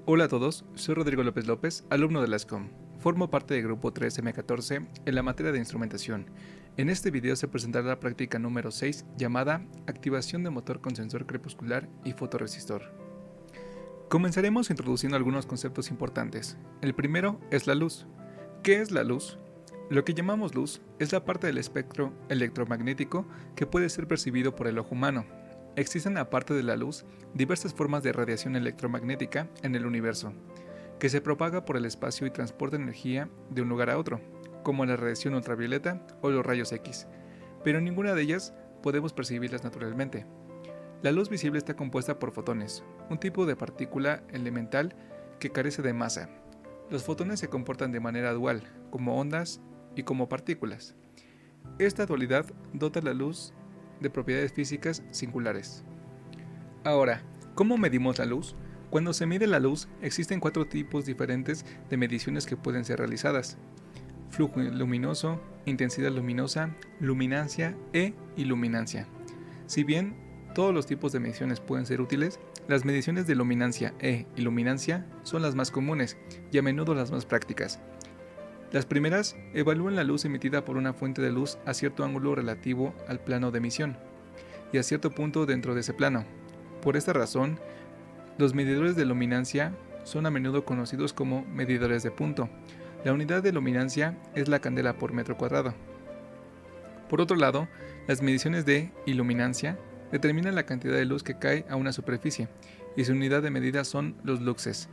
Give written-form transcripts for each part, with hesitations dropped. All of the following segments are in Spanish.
Hola a todos, soy Rodrigo López López, alumno de la SCOM. Formo parte del grupo 3M14 en la materia de instrumentación. En este video se presentará la práctica número 6 llamada Activación de motor con sensor crepuscular y fotorresistor. Comenzaremos introduciendo algunos conceptos importantes. El primero es la luz. ¿Qué es la luz? Lo que llamamos luz es la parte del espectro electromagnético que puede ser percibido por el ojo humano. Existen, aparte de la luz, diversas formas de radiación electromagnética en el universo, que se propaga por el espacio y transporta energía de un lugar a otro, como la radiación ultravioleta o los rayos X, pero ninguna de ellas podemos percibirlas naturalmente. La luz visible está compuesta por fotones, un tipo de partícula elemental que carece de masa. Los fotones se comportan de manera dual, como ondas y como partículas. Esta dualidad dota la luz de propiedades físicas singulares. Ahora, ¿cómo medimos la luz? Cuando se mide la luz, existen 4 tipos diferentes de mediciones que pueden ser realizadas: flujo luminoso, intensidad luminosa, luminancia e iluminancia. Si bien todos los tipos de mediciones pueden ser útiles, las mediciones de luminancia e iluminancia son las más comunes y a menudo las más prácticas. Las primeras evalúan la luz emitida por una fuente de luz a cierto ángulo relativo al plano de emisión y a cierto punto dentro de ese plano. Por esta razón, los medidores de luminancia son a menudo conocidos como medidores de punto. La unidad de luminancia es la candela por metro cuadrado. Por otro lado, las mediciones de iluminancia determinan la cantidad de luz que cae a una superficie, y su unidad de medida son los luxes.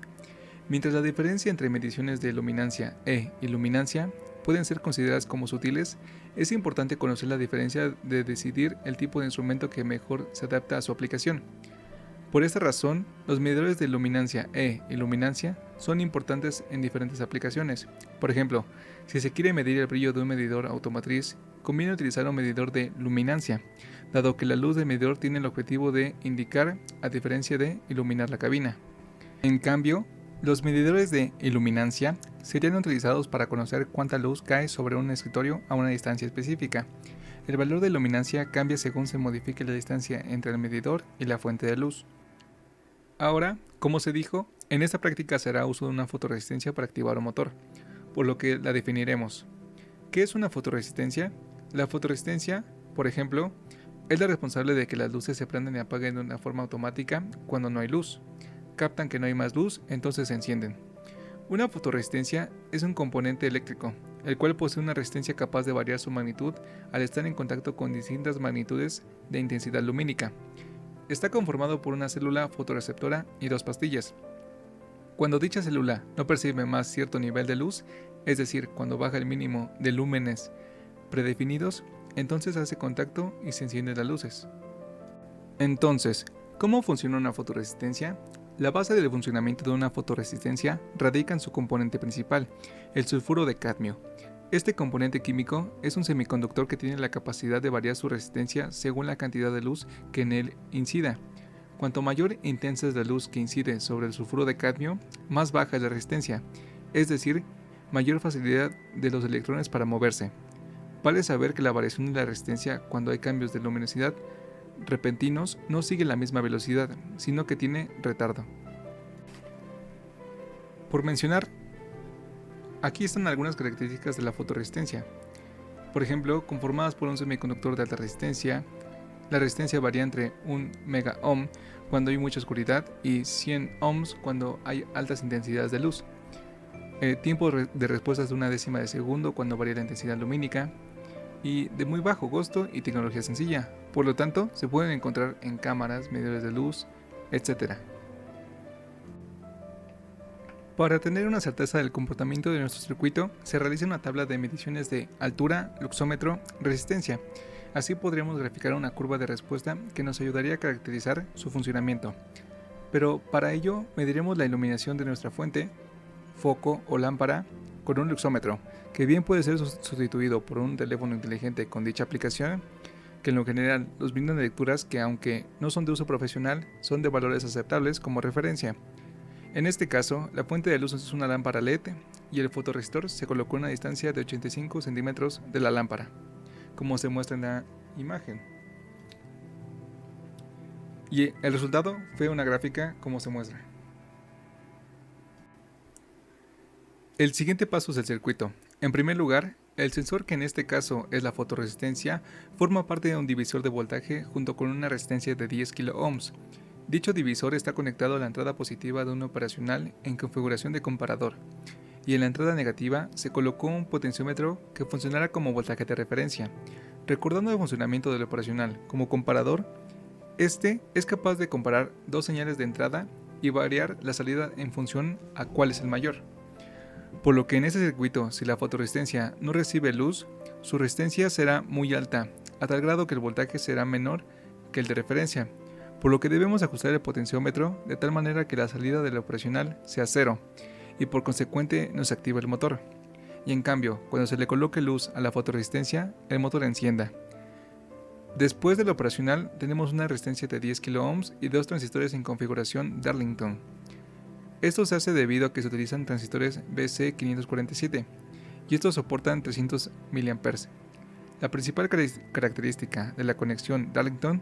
Mientras la diferencia entre mediciones de luminancia e iluminancia pueden ser consideradas como sutiles, es importante conocer la diferencia de decidir el tipo de instrumento que mejor se adapta a su aplicación. Por esta razón, los medidores de luminancia e iluminancia son importantes en diferentes aplicaciones. Por ejemplo, si se quiere medir el brillo de un medidor automotriz, conviene utilizar un medidor de luminancia, dado que la luz del medidor tiene el objetivo de indicar, a diferencia de iluminar la cabina. En cambio, los medidores de iluminancia serían utilizados para conocer cuánta luz cae sobre un escritorio a una distancia específica. El valor de luminancia cambia según se modifique la distancia entre el medidor y la fuente de luz. Ahora, como se dijo, en esta práctica se hará uso de una fotoresistencia para activar un motor, por lo que la definiremos. ¿Qué es una fotoresistencia? La fotoresistencia, por ejemplo, es la responsable de que las luces se prendan y apaguen de una forma automática cuando no hay luz. Captan que no hay más luz, entonces se encienden. Una fotoresistencia es un componente eléctrico, el cual posee una resistencia capaz de variar su magnitud al estar en contacto con distintas magnitudes de intensidad lumínica. Está conformado por una célula fotorreceptora y 2 pastillas. Cuando dicha célula no percibe más cierto nivel de luz, es decir, cuando baja el mínimo de lúmenes predefinidos, entonces hace contacto y se encienden las luces. Entonces, ¿cómo funciona una fotoresistencia? La base del funcionamiento de una fotoresistencia radica en su componente principal, el sulfuro de cadmio. Este componente químico es un semiconductor que tiene la capacidad de variar su resistencia según la cantidad de luz que en él incida. Cuanto mayor e intensa es la luz que incide sobre el sulfuro de cadmio, más baja es la resistencia, es decir, mayor facilidad de los electrones para moverse. Vale saber que la variación de la resistencia cuando hay cambios de luminosidad repentinos no sigue la misma velocidad, sino que tiene retardo. Por mencionar, aquí están algunas características de la fotoresistencia. Por ejemplo, conformadas por un semiconductor de alta resistencia, la resistencia varía entre 1 megaohm cuando hay mucha oscuridad y 100 ohms cuando hay altas intensidades de luz. Tiempo de respuesta es de una décima de segundo cuando varía la intensidad lumínica, y de muy bajo costo y tecnología sencilla. Por lo tanto, se pueden encontrar en cámaras, medidores de luz, etc. Para tener una certeza del comportamiento de nuestro circuito, se realiza una tabla de mediciones de altura, luxómetro, resistencia. Así podríamos graficar una curva de respuesta que nos ayudaría a caracterizar su funcionamiento. Pero para ello mediremos la iluminación de nuestra fuente, foco o lámpara con un luxómetro, que bien puede ser sustituido por un teléfono inteligente con dicha aplicación, que en lo general nos brindan lecturas que, aunque no son de uso profesional, son de valores aceptables como referencia. En este caso, la fuente de luz es una lámpara LED y el fotorresistor se colocó a una distancia de 85 centímetros de la lámpara, como se muestra en la imagen. Y el resultado fue una gráfica como se muestra. El siguiente paso es el circuito. En primer lugar, el sensor, que en este caso es la fotorresistencia, forma parte de un divisor de voltaje junto con una resistencia de 10 kΩ. Dicho divisor está conectado a la entrada positiva de un operacional en configuración de comparador, y en la entrada negativa se colocó un potenciómetro que funcionará como voltaje de referencia. Recordando el funcionamiento del operacional como comparador, este es capaz de comparar dos señales de entrada y variar la salida en función a cuál es el mayor. Por lo que en este circuito, si la fotorresistencia no recibe luz, su resistencia será muy alta, a tal grado que el voltaje será menor que el de referencia, por lo que debemos ajustar el potenciómetro de tal manera que la salida del operacional sea cero, y por consecuente no se activa el motor. Y en cambio, cuando se le coloque luz a la fotorresistencia, el motor encienda. Después del operacional tenemos una resistencia de 10 kΩ y dos transistores en configuración Darlington. Esto se hace debido a que se utilizan transistores BC547 y estos soportan 300 mA. La principal característica de la conexión Darlington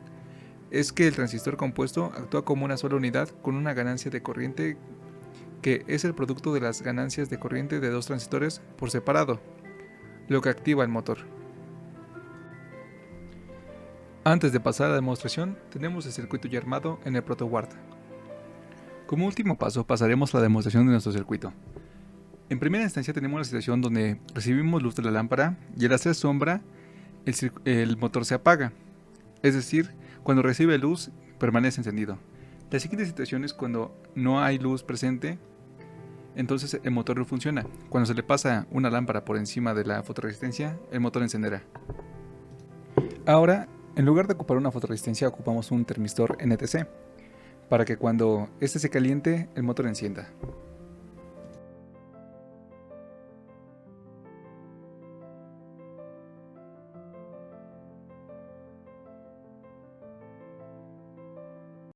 es que el transistor compuesto actúa como una sola unidad con una ganancia de corriente que es el producto de las ganancias de corriente de dos transistores por separado, lo que activa el motor. Antes de pasar a la demostración, tenemos el circuito ya armado en el ProtoWard. Como último paso, pasaremos a la demostración de nuestro circuito. En primera instancia tenemos la situación donde recibimos luz de la lámpara y al hacer sombra, el motor se apaga. Es decir, cuando recibe luz, permanece encendido. La siguiente situación es cuando no hay luz presente, entonces el motor no funciona. Cuando se le pasa una lámpara por encima de la fotorresistencia, el motor encenderá. Ahora, en lugar de ocupar una fotorresistencia, ocupamos un termistor NTC, para que cuando este se caliente, el motor encienda.